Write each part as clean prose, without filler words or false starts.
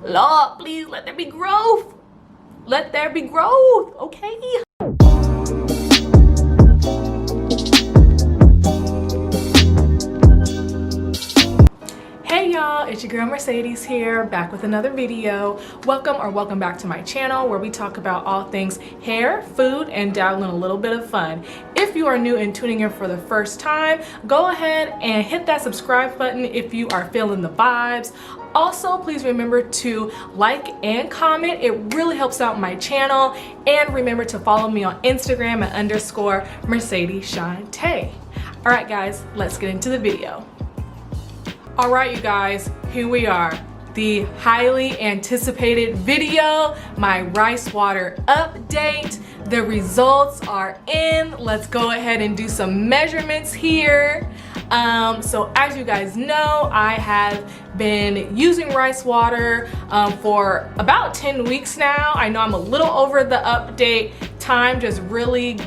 Lord, please let there be growth. Let there be growth, okay? Hey y'all, it's your girl Mercedes here, back with another video. Welcome back to my channel where we talk about all things hair, food, and dabble in a little bit of fun. If you are new and tuning in for the first time, go ahead and hit that subscribe button if you are feeling the vibes. Also, please remember to like and comment. It really helps out my channel. And remember to follow me on Instagram at _Mercedes All right guys, let's get into the video. All right, you guys, here we are. The highly anticipated video, my rice water update. The results are in. Let's go ahead and do some measurements here. So as you guys know, I have been using rice water for about 10 weeks now. I know I'm a little over the update. Time just really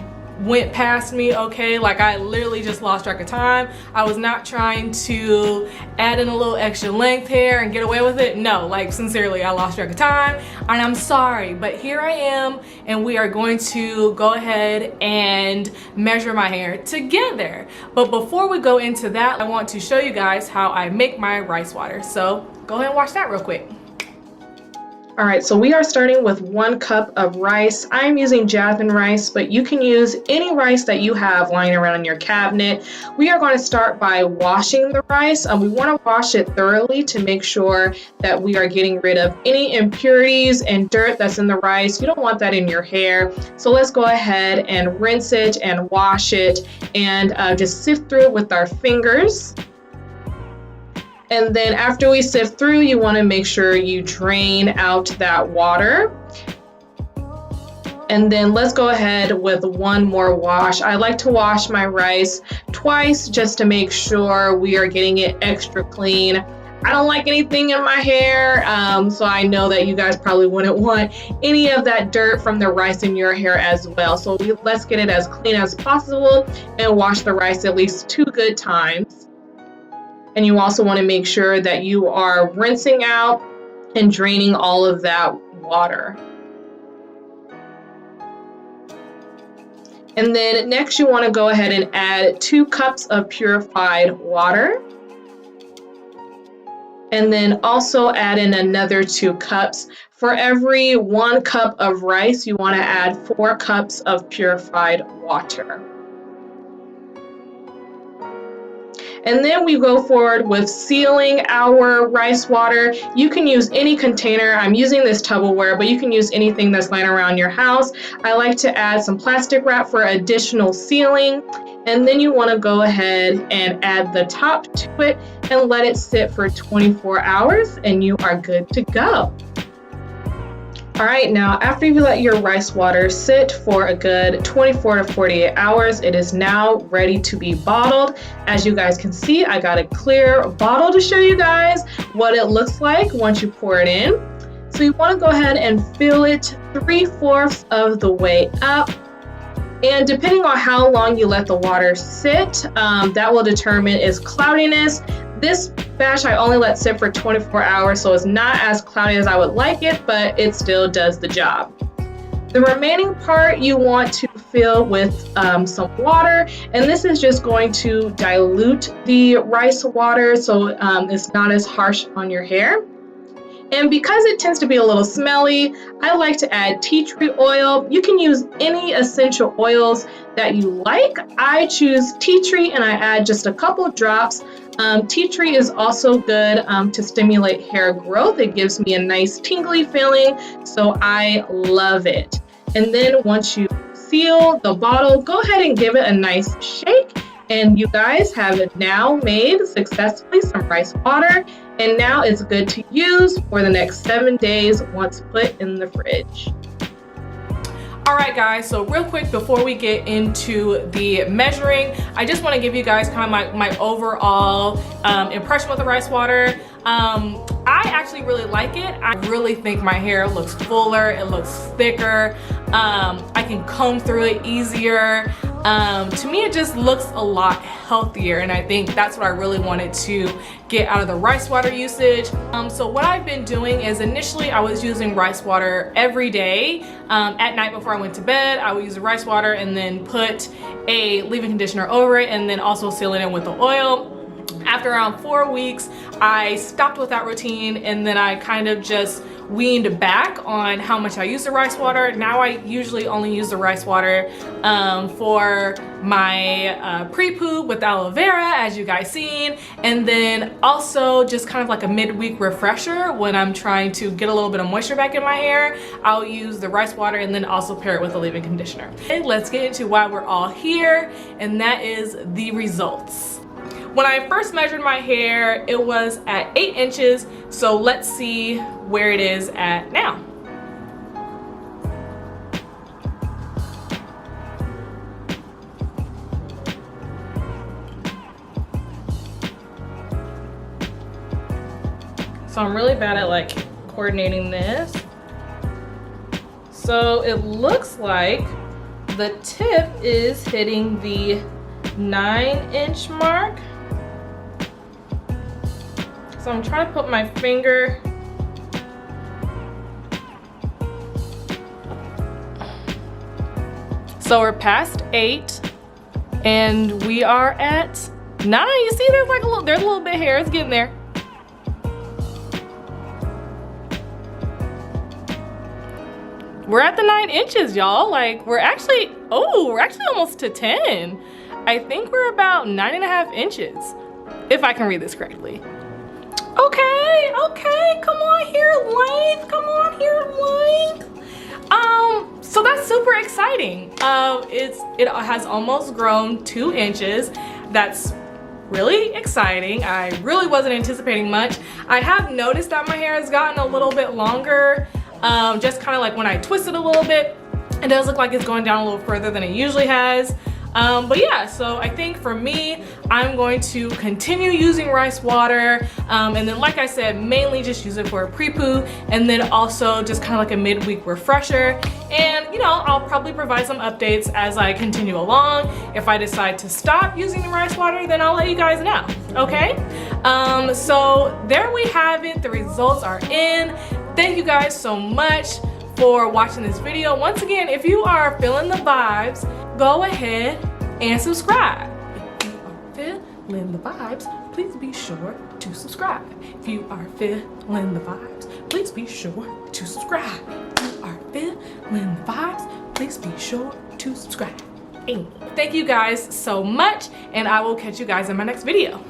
went past me, okay? Like I literally just lost track of time. I was not trying to add in a little extra length here and get away with it. No, like sincerely, I lost track of time and I'm sorry, but here I am and we are going to go ahead and measure my hair together. But before we go into that, I want to show you guys how I make my rice water. So go ahead and watch that real quick. All right, so we are starting with 1 cup of rice. I'm using jasmine rice, but you can use any rice that you have lying around in your cabinet. We are going to start by washing the rice. We want to wash it thoroughly to make sure that we are getting rid of any impurities and dirt that's in the rice. You don't want that in your hair. So let's go ahead and rinse it and wash it and just sift through it with our fingers. And then after we sift through, you want to make sure you drain out that water. And then let's go ahead with 1 more wash. I like to wash my rice twice just to make sure we are getting it extra clean. I don't like anything in my hair, so I know that you guys probably wouldn't want any of that dirt from the rice in your hair as well. So let's get it as clean as possible and wash the rice at least 2 good times. And you also want to make sure that you are rinsing out and draining all of that water. And then next you want to go ahead and add 2 cups of purified water. And then also add in another 2 cups. For every 1 cup of rice, you want to add 4 cups of purified water. And then we go forward with sealing our rice water. You can use any container. I'm using this Tupperware, but you can use anything that's lying around your house. I like to add some plastic wrap for additional sealing. And then you want to go ahead and add the top to it and let it sit for 24 hours and you are good to go. All right, now after you let your rice water sit for a good 24 to 48 hours, it is now ready to be bottled. As you guys can see, I got a clear bottle to show you guys what it looks like once you pour it in. So you want to go ahead and fill it 3/4 of the way up. And depending on how long you let the water sit, that will determine its cloudiness. This batch I only let sit for 24 hours, so it's not as cloudy as I would like it, but it still does the job. The remaining part you want to fill with some water, and this is just going to dilute the rice water so it's not as harsh on your hair. And because it tends to be a little smelly, I like to add tea tree oil. You can use any essential oils that you like. I choose tea tree and I add just a couple drops. Tea tree is also good to stimulate hair growth. It gives me a nice tingly feeling, so I love it. And then once you seal the bottle, go ahead and give it a nice shake. And you guys have now made successfully some rice water, and now it's good to use for the next 7 days once put in the fridge. All right guys, so real quick before we get into the measuring, I just want to give you guys kind of my overall impression with the rice water. I actually really like it. I really think my hair looks fuller, it looks thicker. I can comb through it easier. To me, it just looks a lot healthier, and I think that's what I really wanted to get out of the rice water usage. So what I've been doing is initially I was using rice water every day. At night before I went to bed, I would use the rice water and then put a leave-in conditioner over it, and then also seal it in with the oil. After around 4 weeks, I stopped with that routine, and then I kind of just weaned back on how much I use the rice water. Now I usually only use the rice water for my pre-poo with aloe vera, as you guys seen, and then also just kind of like a midweek refresher when I'm trying to get a little bit of moisture back in my hair. I'll use the rice water and then also pair it with a leave-in conditioner. Okay, let's get into why we're all here, and that is the results. When I first measured my hair, it was at 8 inches, so let's see where it is at now. So I'm really bad at like coordinating this. So it looks like the tip is hitting the 9-inch mark. So I'm trying to put my finger so we're past 8 and we are at 9. You see there's like there's a little bit of hair, it's getting there. We're at the 9 inches, y'all. Like we're actually almost to 10. I think we're about 9.5 inches, if I can read this correctly. Okay, come on here, length, come on here, length. So that's super exciting. It has almost grown 2 inches. That's really exciting. I really wasn't anticipating much. I have noticed that my hair has gotten a little bit longer, just kind of like when I twist it a little bit, it does look like it's going down a little further than it usually has. But yeah, so I think for me, I'm going to continue using rice water, and then like I said, mainly just use it for a pre-poo, and then also just kind of like a midweek refresher. And you know, I'll probably provide some updates as I continue along. If I decide to stop using the rice water, then I'll let you guys know, okay? So there we have it, the results are in. Thank you guys so much for watching this video. Once again, if you are feeling the vibes, go ahead and subscribe. If you are feeling the vibes, please be sure to subscribe. If you are feeling the vibes, please be sure to subscribe. If you are feeling the vibes, please be sure to subscribe. Thank you guys so much, and I will catch you guys in my next video.